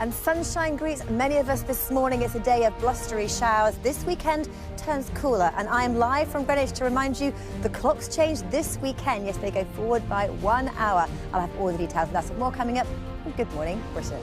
And sunshine greets many of us this morning. It's a day of blustery showers. This weekend turns cooler, and I am live from Greenwich to remind you the clocks change this weekend. Yes, they go forward by 1 hour. I'll have all the details of that and more coming up. Good morning, Britain.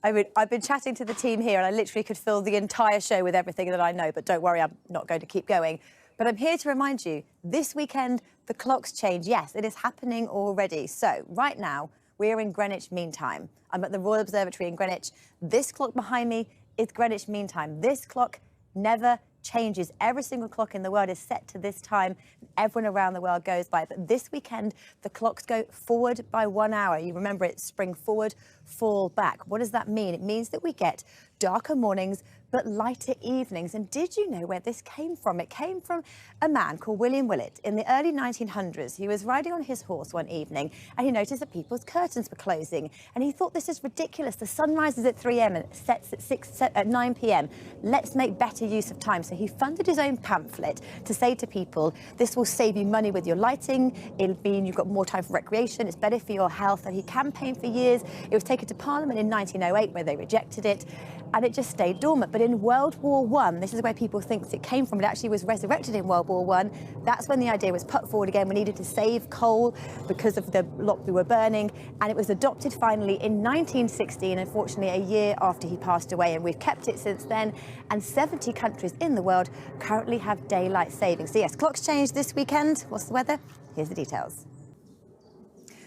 I've been chatting to the team here, and I literally could fill the entire show with everything that I know, but don't worry, I'm not going to keep going. But I'm here to remind you, this weekend, the clocks change. Yes, it is happening already. So right now, we're in Greenwich Mean Time. I'm at the Royal Observatory in Greenwich. This clock behind me is Greenwich Mean Time. This clock never changes. Every single clock in the world is set to this time. Everyone around the world goes by it. But this weekend, the clocks go forward by 1 hour. You remember it, spring forward, fall back. What does that mean? It means that we get darker mornings, but lighter evenings. And did you know where this came from? It came from a man called William Willett in the early 1900s. He was riding on his horse one evening and he noticed that people's curtains were closing. And he thought, this is ridiculous. The sun rises at 3 a.m. and it sets at 9 p.m. Let's make better use of time. So he funded his own pamphlet to say to people, this will save you money with your lighting. It'll mean you've got more time for recreation. It's better for your health. And he campaigned for years. It was taken to Parliament in 1908 where they rejected it. And it just stayed dormant. But in World War I, this is where people think it came from. It actually was resurrected in World War I. That's when the idea was put forward again. We needed to save coal because of the lot we were burning. And it was adopted finally in 1916, unfortunately a year after he passed away. And we've kept it since then. And 70 countries in the world currently have daylight savings. So yes, clocks change this weekend. What's the weather? Here's the details.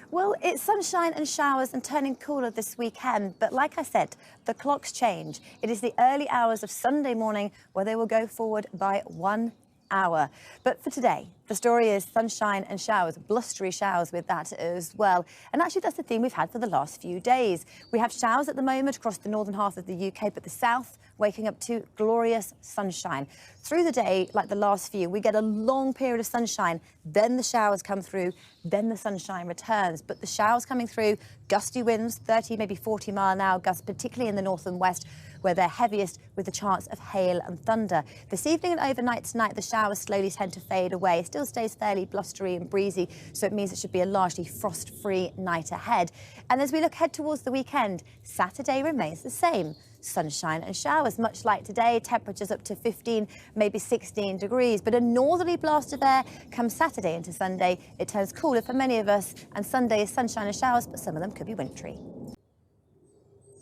Well, it's sunshine and showers and turning cooler this weekend. But like I said, the clocks change. It is the early hours of Sunday morning where they will go forward by 1 hour. But for today, the story is sunshine and showers, blustery showers with that as well. And actually, that's the theme we've had for the last few days. We have showers at the moment across the northern half of the UK, but the south waking up to glorious sunshine. Through the day, like the last few, we get a long period of sunshine, then the showers come through, then the sunshine returns. But the showers coming through, gusty winds, 30, maybe 40-mile-an-hour gusts, particularly in the north and west, where they're heaviest with the chance of hail and thunder. This evening and overnight tonight, the showers slowly tend to fade away. It still stays fairly blustery and breezy, so it means it should be a largely frost-free night ahead. And as we look ahead towards the weekend, Saturday remains the same. Sunshine and showers, much like today, temperatures up to 15, maybe 16 degrees. But a northerly blast of air comes Saturday into Sunday. It turns cooler for many of us, and Sunday is sunshine and showers, but some of them could be wintry.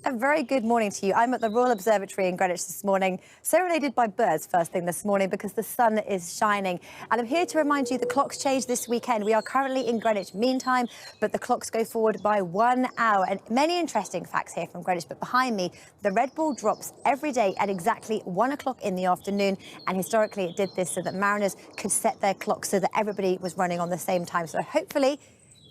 A very good morning to you. I'm at the Royal Observatory in Greenwich this morning, serenaded by birds first thing this morning because the sun is shining. And I'm here to remind you the clocks change this weekend. We are currently in Greenwich Mean Time, but the clocks go forward by 1 hour. And many interesting facts here from Greenwich. But behind me, the red ball drops every day at exactly 1 o'clock in the afternoon. And historically, it did this so that mariners could set their clocks so that everybody was running on the same time. So hopefully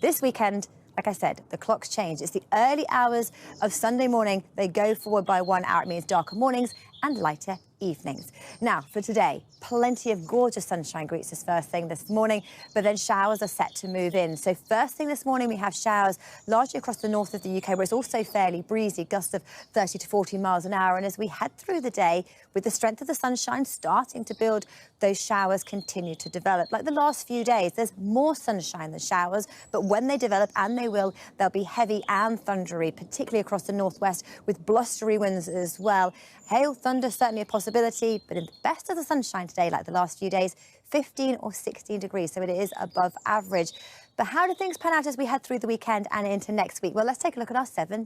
this weekend, like I said, the clocks change. It's the early hours of Sunday morning. They go forward by 1 hour. It means darker mornings and lighter evenings. Now, for today, plenty of gorgeous sunshine greets us first thing this morning, but then showers are set to move in. So first thing this morning, we have showers largely across the north of the UK, where it's also fairly breezy, gusts of 30 to 40 miles an hour. And as we head through the day, with the strength of the sunshine starting to build, those showers continue to develop. Like the last few days, there's more sunshine than showers, but when they develop, and they will, they'll be heavy and thundery, particularly across the northwest, with blustery winds as well. Hail, thunder, certainly a possibility, but in the best of the sunshine today, like the last few days, 15 or 16 degrees, so it is above average. But how do things pan out as we head through the weekend and into next week? Well, let's take a look at our 7